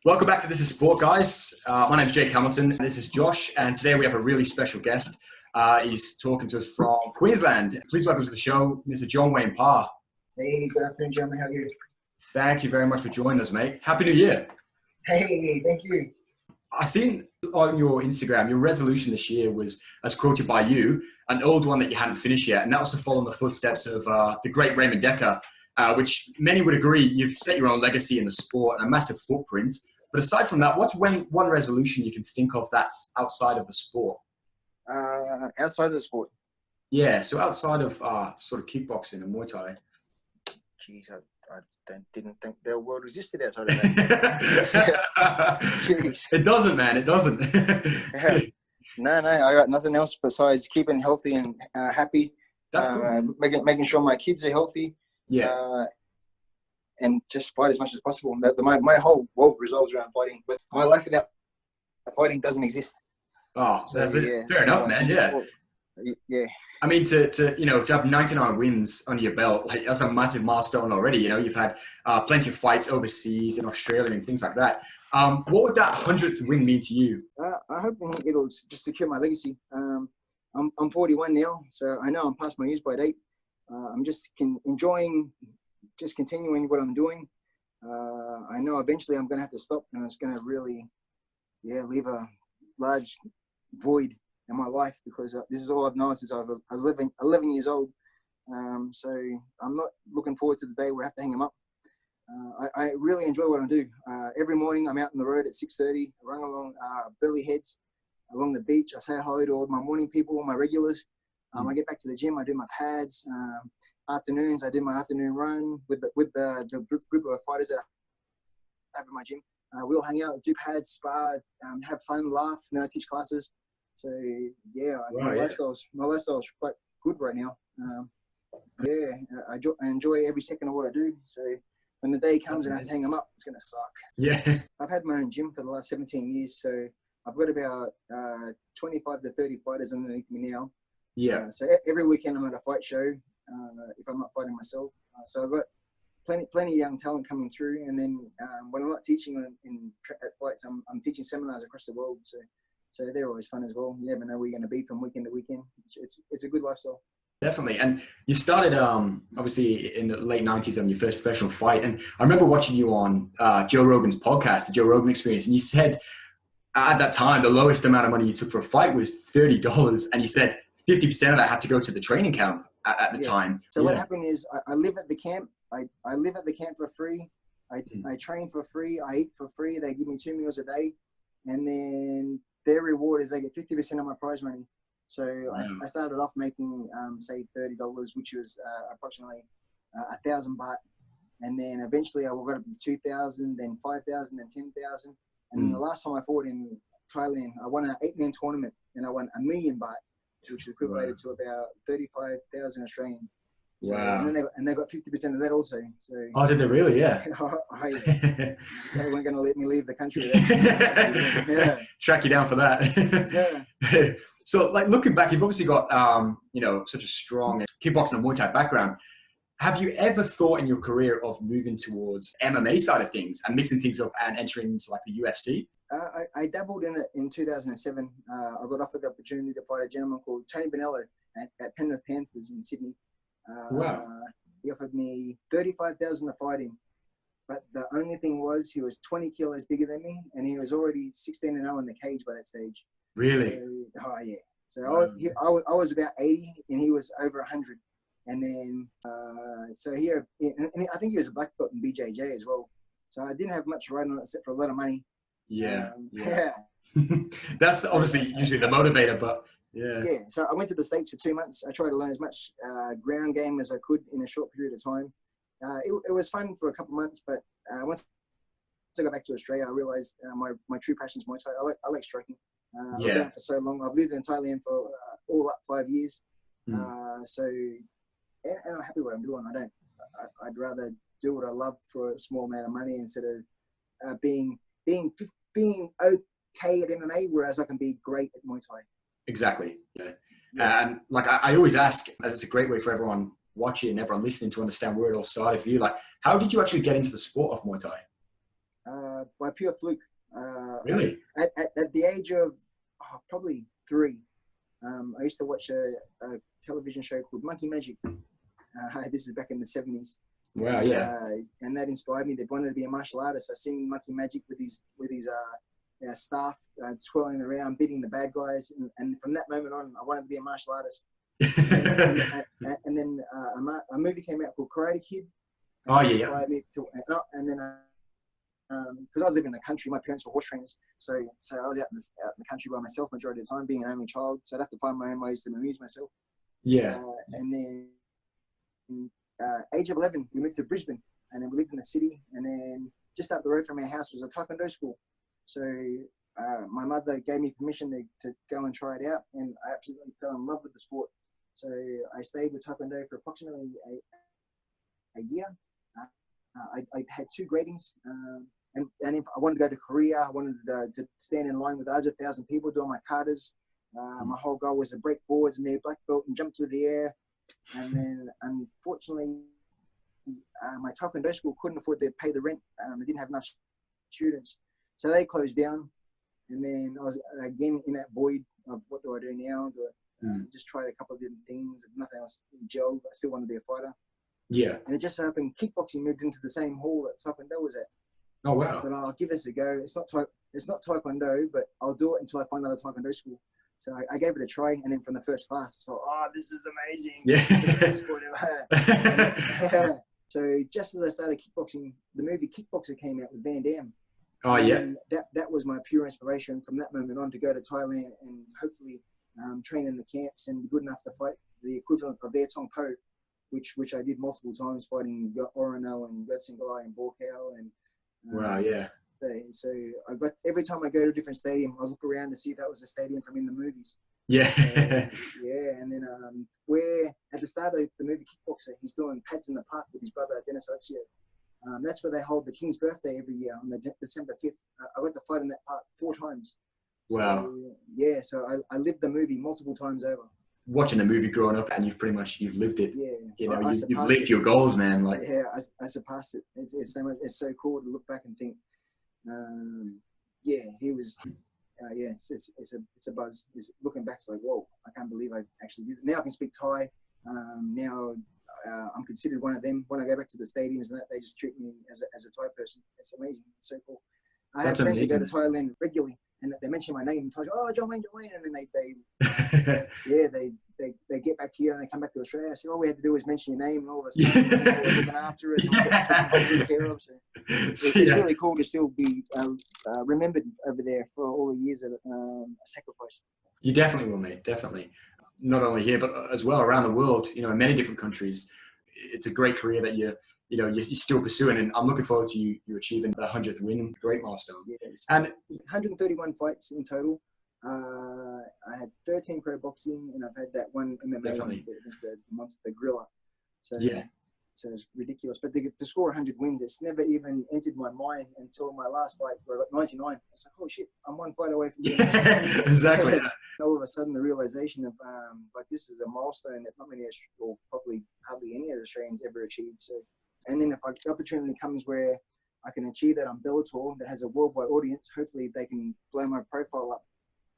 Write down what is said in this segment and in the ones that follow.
Welcome back to This Is Sport, guys. My name is Jake Hamilton, and this is Josh, and today we have a really special guest. He's talking to us from Queensland. Please welcome to the show, Mr. John Wayne Parr. Hey, good afternoon, gentlemen. How are you? Thank you very much for joining us, mate. Happy New Year. Hey, thank you. I've seen on your Instagram, your resolution this year was, as quoted by you, an old one that you hadn't finished yet, and that was to follow in the footsteps of the great Raymond Decker, which many would agree you've set your own legacy in the sport and a massive footprint. But aside from that, what's one resolution you can think of that's outside of the sport? Outside of the sport? Yeah, so outside of sort of kickboxing and Muay Thai. Jeez, I didn't think the world existed outside of that. Jeez. It doesn't, man. It doesn't. Yeah. No, I got nothing else besides keeping healthy and happy. That's cool. Making sure my kids are healthy. Yeah. And just fight as much as possible. My whole world revolves around fighting. But my life without fighting doesn't exist. Oh, so that's it. Yeah. Fair enough, man. Yeah. Yeah. I mean, to have 99 wins under your belt, like that's a massive milestone already. You know, you've had plenty of fights overseas in Australia and things like that. What would that 100th win mean to you? I hope it'll just secure my legacy. I'm 41 now, so I know I'm past my use by date. I'm just enjoying. Just continuing what I'm doing. I know eventually I'm going to have to stop, and it's going to really, leave a large void in my life, because this is all I've known since I was 11 years old. So I'm not looking forward to the day where I have to hang them up. I really enjoy what I do. Every morning I'm out on the road at 6:30, I run along Burleigh Heads, along the beach. I say hello to all my morning people, all my regulars. I get back to the gym, I do my pads. Afternoons, I do my afternoon run with the group of fighters that I have in my gym. We all hang out, do pads, spar, have fun, laugh, and then I teach classes. So my lifestyle's quite good right now. I enjoy every second of what I do. So when the day comes and I have to hang them up, it's gonna suck. Yeah. I've had my own gym for the last 17 years, so I've got about 25 to 30 fighters underneath me now. Yeah. So every weekend I'm at a fight show. If I'm not fighting myself, so I've got plenty of young talent coming through, and then when I'm not teaching at fights, I'm teaching seminars across the world. So they're always fun as well. You never know where you're going to be from weekend to weekend. It's a good lifestyle. Definitely. And you started obviously in the late 90s on your first professional fight, and I remember watching you on Joe Rogan's podcast, the Joe Rogan Experience, and you said at that time the lowest amount of money you took for a fight was $30, and you said 50% of that had to go to the training camp at the time. So what happened is I live at the camp. I live at the camp for free. I train for free. I eat for free. They give me 2 meals a day. And then their reward is they get 50% of my prize money. So I started off making, say, $30, which was approximately 1,000 baht. And then eventually I got up to 2,000, then 5,000, then 10,000. And then the last time I fought in Thailand, I won an 8-man tournament, and I won 1 million baht, which equated to about 35,000 Australian. So, wow. And they got 50% of that also. So, oh, did they really? Yeah. They weren't going to let me leave the country. Track you down for that. Yeah. So, like, looking back, you've obviously got such a strong kickboxing and Muay Thai background. Have you ever thought in your career of moving towards MMA side of things and mixing things up and entering into like the UFC? I dabbled in it in 2007. I got offered the opportunity to fight a gentleman called Tony Bonello at Penrith Panthers in Sydney. Wow. He offered me $35,000 to fight him. But the only thing was he was 20 kilos bigger than me, and he was already 16-0 in the cage by that stage. Really? So, oh yeah. So Wow. I was about 80, and he was over 100. And then, so here, and I think he was a black belt in BJJ as well. So I didn't have much riding on it except for a lot of money. Yeah. Yeah. That's obviously usually the motivator, but yeah. Yeah. So I went to the States for 2 months. I tried to learn as much ground game as I could in a short period of time. It was fun for a couple of months, but once I got back to Australia, I realized my true passion is Muay Thai. I like striking. I've done it for so long. I've lived in Thailand for all up 5 years. So, and I'm happy with what I'm doing. I'd rather do what I love for a small amount of money instead of being okay at MMA, whereas I can be great at Muay Thai. Exactly. Yeah. And like I always ask, as it's a great way for everyone watching and everyone listening to understand where it all started for you. Like, how did you actually get into the sport of Muay Thai? By pure fluke. Really? At the age of probably 3, I used to watch a television show called Monkey Magic. This is back in the 70s. Wow, yeah. And that inspired me. They wanted to be a martial artist. I seen Monkey Magic with his staff twirling around, beating the bad guys. And from that moment on, I wanted to be a martial artist. and then a movie came out called Karate Kid. Inspired me to, and then because I was living in the country, my parents were horse trainers, so I was out in the country by myself majority of the time, being an only child. So I'd have to find my own ways to amuse myself. Yeah. And then age of 11, we moved to Brisbane, and then we lived in the city. And then just up the road from our house was a taekwondo school. So my mother gave me permission to go and try it out, and I absolutely fell in love with the sport. So I stayed with taekwondo for approximately a year. I had 2 gradings, and if I wanted to go to Korea, I wanted to stand in line with 100,000 people doing my katas. My whole goal was to break boards and be a black belt and jump through the air. And then, unfortunately, my taekwondo school couldn't afford to pay the rent. They didn't have enough students, so they closed down. And then I was again in that void of what do I do now? Just tried a couple of different things, nothing else gelled. I still wanted to be a fighter. Yeah. And it just so happened kickboxing moved into the same hall that taekwondo was at. Oh wow. So I thought, I'll give this a go. It's not taekwondo, but I'll do it until I find another taekwondo school. So I gave it a try, and then from the first class, I thought, oh, this is amazing. Yeah. This is the best sport ever. So just as I started kickboxing, the movie Kickboxer came out with Van Damme. Oh yeah. And that was my pure inspiration from that moment on to go to Thailand and hopefully train in the camps and be good enough to fight the equivalent of their Tong Po, which I did multiple times, fighting Orono and Gutsengalai and Borkow. And wow, yeah. So I got, every time I go to a different stadium, I look around to see if that was a stadium from in the movies. Yeah. Yeah, and then where at the start of the movie Kickboxer, he's doing pads in the park with his brother Dennis Alexio. That's where they hold the King's birthday every year on the December 5th. I got to fight in that park 4 times. So, wow. Yeah, so I lived the movie multiple times over. Watching the movie growing up, and you've lived it. Yeah, you know, you've lived your goals, man. Like, yeah, I surpassed it. It's so much. It's so cool to look back and think. Yeah, he was. Yeah, it's a buzz. Looking back, it's like, whoa! I can't believe I actually did it. Now I can speak Thai. Now I'm considered one of them. When I go back to the stadiums and that, they just treat me as a Thai person. It's amazing. It's so cool. I have friends who go to Thailand regularly, and they mention my name and Thai, oh, John Wayne, and then they get back here and they come back to Australia. I say, all we had to do was mention your name, and all of a sudden they're looking after us and taking care of. So it's really cool to still be remembered over there for all the years of sacrifice. You definitely will, mate. Definitely. Not only here, but as well around the world. You know, in many different countries. It's a great career that you're still pursuing, and I'm looking forward to you achieving the 100th win. Great milestone. Yes. And 131 fights in total. I had 13 pro boxing, and I've had that one MMA one against the monster gorilla. So yeah. So it's ridiculous. But to score 100 wins, it's never even entered my mind until my last fight where I got 99. I was like, oh shit, I'm 1 fight away from being exactly. Yeah. All of a sudden, the realization of like this is a milestone that not many, or probably hardly any Australians ever achieved. So, and then if the opportunity comes where I can achieve that on Bellator that has a worldwide audience, hopefully they can blow my profile up.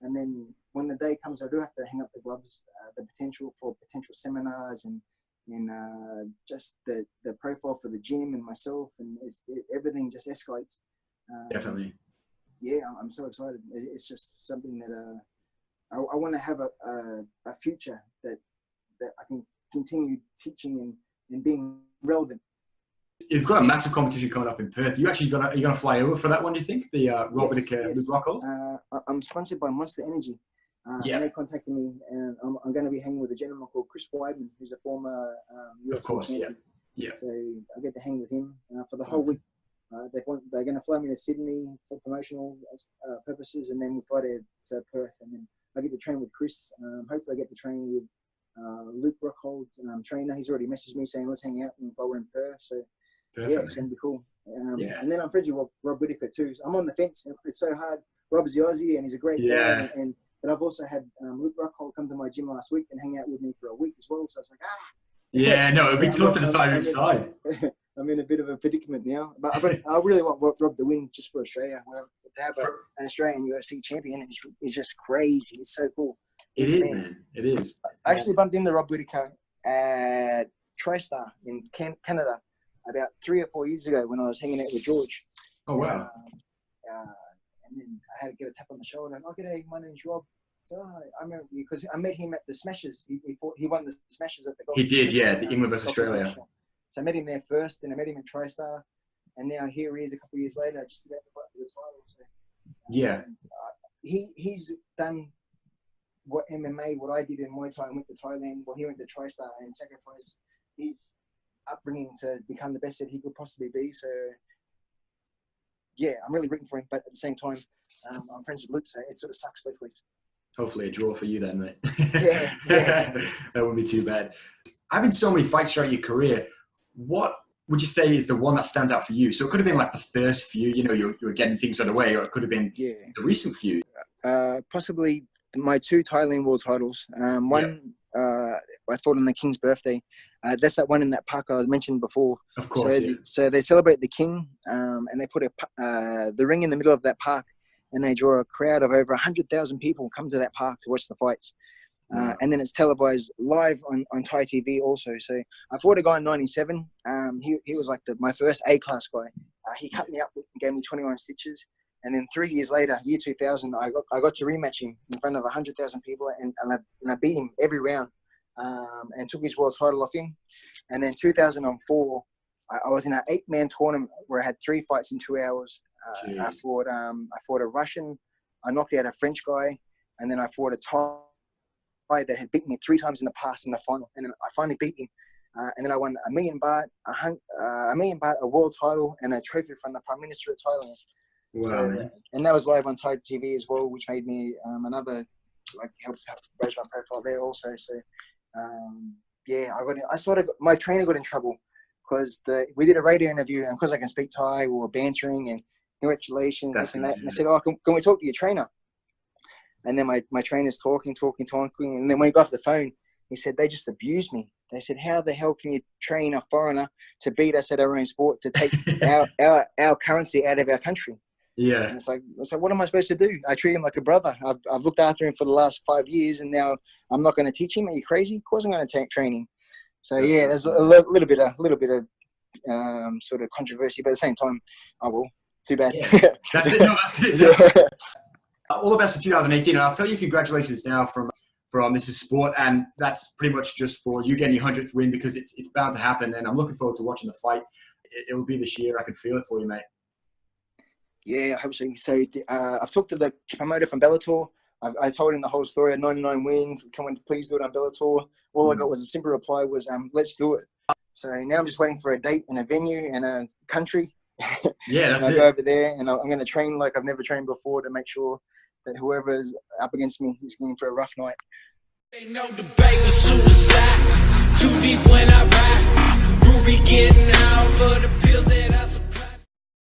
And then when the day comes, I do have to hang up the gloves. The potential for potential seminars and just the profile for the gym and myself, and everything just escalates. Definitely. Yeah, I'm so excited. It's just something that I want to have a future that I can continue teaching and being relevant. You've got a massive competition coming up in Perth. Are you gonna fly over for that one? Do you think the Rob Whittaker Luke Rockhold? I'm sponsored by Monster Energy. And they contacted me, and I'm going to be hanging with a gentleman called Chris Weidman, who's a former UFC champion. Yeah. So I get to hang with him for the whole week. They're going to fly me to Sydney for promotional purposes, and then we'll fly to Perth, and then I get to train with Chris. Hopefully, I get to train with Luke Rockhold's trainer. He's already messaged me saying let's hang out while we're in Perth. So yeah, it's going to be cool. And then I'm friends with Rob Whittaker too. So I'm on the fence. It's so hard. Rob's the Aussie, and he's a great guy. But I've also had Luke Rockhold come to my gym last week and hang out with me for a week as well. So I was like, Yeah, no, it'd be tough to decide which side. I'm in a bit of a predicament now. But I really want Rob to win just for Australia. To have an Australian UFC champion is just crazy. It's so cool. It is, man. It is. I actually bumped into Rob Whittaker at TriStar in Canada about 3 or 4 years ago when I was hanging out with George. Oh, wow. And then I had to get a tap on the shoulder. And, g'day, my name's Rob. So I remember because I met him at the Smashes. He won the Smashes at the golf. He did, yeah, the England versus Australia. So I met him there first, then I met him at TriStar, and now here he is a couple of years later, just about to fight for the title. So, yeah. He's done what I did in Muay Thai and went to Thailand. Well, he went to TriStar and sacrificed his upbringing to become the best that he could possibly be. So yeah, I'm really rooting for him, but at the same time, I'm friends with Luke, so it sort of sucks both ways. Hopefully a draw for you then, mate. Yeah. That wouldn't be too bad. Having so many fights throughout your career, what would you say is the one that stands out for you? So it could have been like the first few, you were getting things underway, or it could have been the recent few. Possibly my 2 Thailand world titles. One, I fought on the King's birthday. That's that one in that park I mentioned before. Of course, So they celebrate the King, and they put the ring in the middle of that park, and they draw a crowd of over 100,000 people come to that park to watch the fights. And then it's televised live on Thai TV also. So I fought a guy in 97. He was like my first A-class guy. He cut me up and gave me 21 stitches. And then 3 years later, year 2000, I got to rematch him in front of 100,000 people, and I beat him every round and took his world title off him. And then 2004, I was in an 8-man tournament where I had 3 fights in 2 hours. I fought a Russian, I knocked out a French guy, and then I fought a Thai that had beaten me 3 times in the past in the final. And then I finally beat him. And then I won $1 million baht, a world title, and a trophy from the Prime Minister of Thailand. Wow, so, and that was live on Thai TV as well, which made me another helped raise my profile there also. So my trainer got in trouble because we did a radio interview, and because I can speak Thai, we were bantering and congratulations, this and that. And I said, can we talk to your trainer? And then my trainer's talking, and then when he got off the phone, he said they just abused me. They said, how the hell can you train a foreigner to beat us at our own sport, to take our currency out of our country? Yeah. And it's like, what am I supposed to do? I treat him like a brother. I've looked after him for the last 5 years, and now I'm not going to teach him. Are you crazy? Of course I'm going to train him. So yeah, there's a little bit of sort of controversy, but at the same time, I will. Too bad. Yeah. That's it. No, that's it. Yeah. All the best for 2018, and I'll tell you congratulations now from This Is Sport, and that's pretty much just for you getting your 100th win, because it's bound to happen, and I'm looking forward to watching the fight. It will be this year. I can feel it for you, mate. Yeah, I hope so. So I've talked to the promoter from Bellator. I told him the whole story of 99 wins. Come on, please do it on Bellator. All I got was a simple reply was, let's do it. So now I'm just waiting for a date and a venue and a country. Yeah, that's and it. I'll go over there, and I'm going to train like I've never trained before to make sure that whoever's up against me is going for a rough night. Ain't no debate with suicide. Too deep when